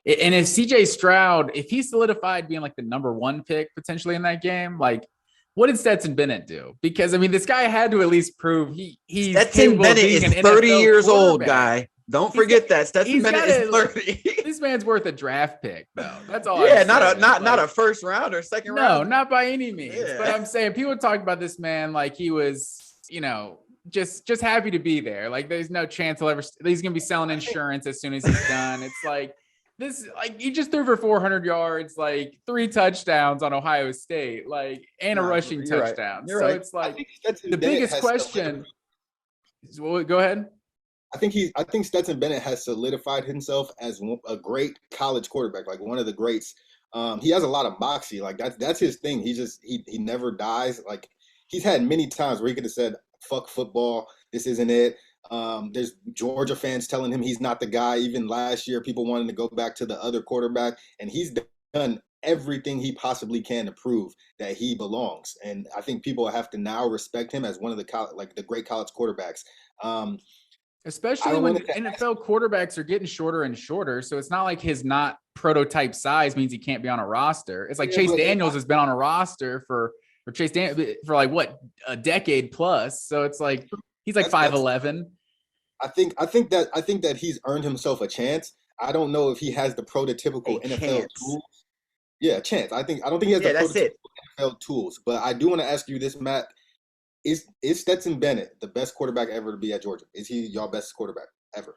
And if CJ Stroud, if he solidified being like the number one pick potentially in that game, like what did Stetson Bennett do? Because I mean, this guy had to at least prove he's Stetson capable of Bennett being is an 30 NFL years old, quarterback. guy. Don't forget that. Stetson Bennett is 30. This man's worth a draft pick, though. That's all Yeah, I'm saying. not a first round or second No, round. not by any means. Yeah. But I'm saying people talk about this man like he was, just happy to be there. Like there's no chance he's gonna be selling insurance as soon as he's done. It's like this, like he just threw for 400 yards, like 3 touchdowns on Ohio State, like and a rushing touchdown. Right. Right. It's like the biggest question. Well, go ahead. I think Stetson Bennett has solidified himself as a great college quarterback, like one of the greats. He has a lot of moxie, like that's his thing. He never dies. Like he's had many times where he could have said, "Fuck football, this isn't it." There's Georgia fans telling him he's not the guy. Even last year, people wanted to go back to the other quarterback, and he's done everything he possibly can to prove that he belongs. And I think people have to now respect him as one of the great college quarterbacks. Especially when NFL quarterbacks are getting shorter and shorter. So it's not like his not prototype size means he can't be on a roster. It's like Chase Daniels has been on a roster for like what, a decade plus. So it's like he's like 5'11". I think that he's earned himself a chance. I don't know if he has the prototypical NFL tools. Yeah, a chance. I don't think he has the prototypical NFL tools. But I do want to ask you this, Matt. Is Stetson Bennett the best quarterback ever to be at Georgia? Is he y'all best quarterback ever?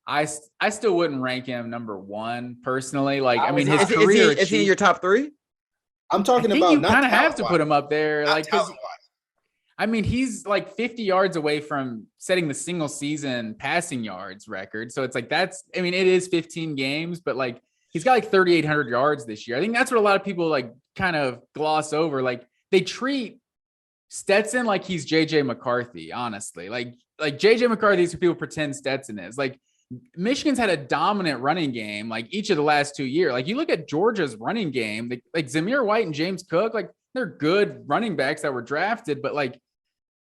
I still wouldn't rank him number one personally. Like, I mean, his career is he in your top 3? I'm talking about. You kind of have to put him up there, like, because I mean, he's like 50 yards away from setting the single season passing yards record. So it's like it is 15 games, but like he's got like 3,800 yards this year. I think that's what a lot of people like kind of gloss over. Like they treat Stetson like he's JJ McCarthy, honestly. Like JJ McCarthy is who people pretend Stetson is. Like Michigan's had a dominant running game like each of the last 2 years. Like you look at Georgia's running game, like Zamir White and James Cook, like they're good running backs that were drafted, but like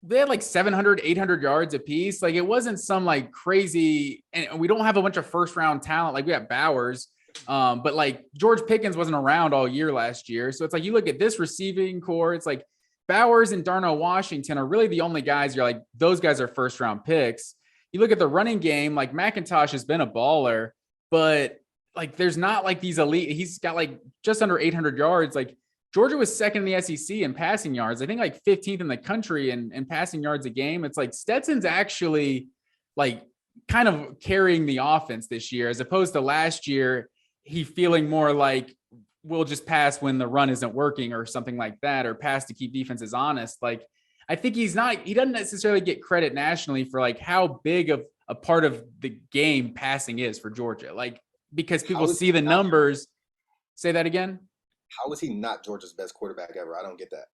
they had like 700, 800 yards apiece. Like it wasn't some like crazy, and we don't have a bunch of first round talent. Like we have Bowers, but like George Pickens wasn't around all year last year. So it's like you look at this receiving core, it's like Bowers and Darnell Washington are really the only guys you're like, those guys are first round picks. You look at the running game, like McIntosh has been a baller, but like there's not like these elite. He's got like just under 800 yards. Like Georgia was second in the SEC in passing yards. I think like 15th in the country in passing yards a game. It's like Stetson's actually like kind of carrying the offense this year, as opposed to last year, he feeling more like we'll just pass when the run isn't working or something like that, or pass to keep defenses honest. Like, I think he doesn't necessarily get credit nationally for like how big of a part of the game passing is for Georgia. Like, because people see the numbers. Say that again. How is he not Georgia's best quarterback ever? I don't get that.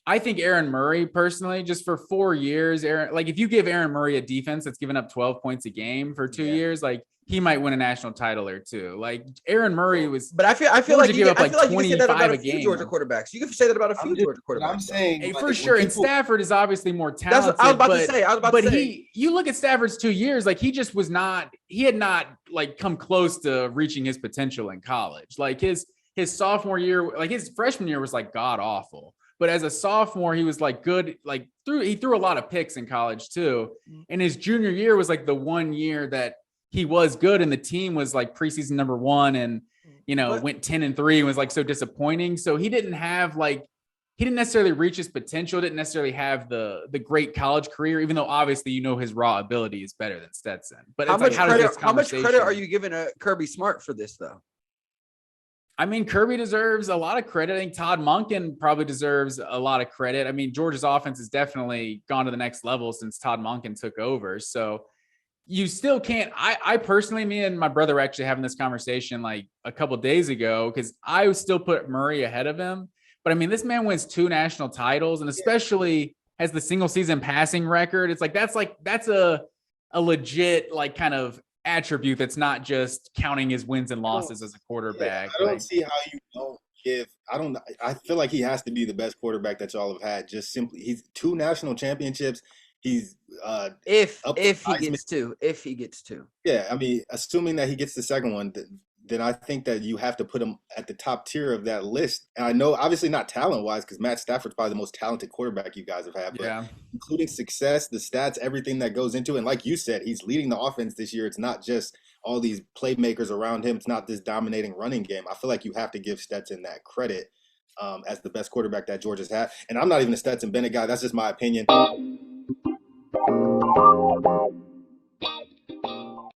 I think Aaron Murray, personally, just for 4 years, like if you give Aaron Murray a defense that's given up 12 points a game for 2 years, like he might win a national title or two. Like Aaron Murray was, but I feel like you give up like 25 a game. Georgia quarterbacks. You can say that about a few Georgia quarterbacks. I'm saying for sure. And Stafford is obviously more talented. That's what I was about to say. You look at Stafford's 2 years, like he had not like come close to reaching his potential in college. Like his sophomore year, like his freshman year was like god awful. But as a sophomore, he was like good, like he threw a lot of picks in college too. And his junior year was like the 1 year that he was good, and the team was like preseason number 1 and, went 10-3 and was like so disappointing. So he didn't necessarily reach his potential, didn't necessarily have the great college career, even though obviously, his raw ability is better than Stetson. But how much credit are you giving Kirby Smart for this though? I mean, Kirby deserves a lot of credit. I think Todd Monken probably deserves a lot of credit. I mean, Georgia's offense has definitely gone to the next level since Todd Monken took over. So you still can't. I personally, me and my brother were actually having this conversation like a couple of days ago, because I would still put Murray ahead of him. But I mean, this man wins 2 national titles, and especially has the single season passing record. It's like that's a legit like kind of attribute that's not just counting his wins and losses as a quarterback. I don't see how you don't give. I feel like he has to be the best quarterback that y'all have had. Just simply, he's 2 national championships. He's if he gets 2. Yeah, I mean, assuming that he gets the second one, then I think that you have to put him at the top tier of that list. And I know, obviously not talent-wise, because Matt Stafford's probably the most talented quarterback you guys have had, but including success, the stats, everything that goes into it. And like you said, he's leading the offense this year. It's not just all these playmakers around him. It's not this dominating running game. I feel like you have to give Stetson that credit as the best quarterback that Georgia's had. And I'm not even a Stetson Bennett guy. That's just my opinion.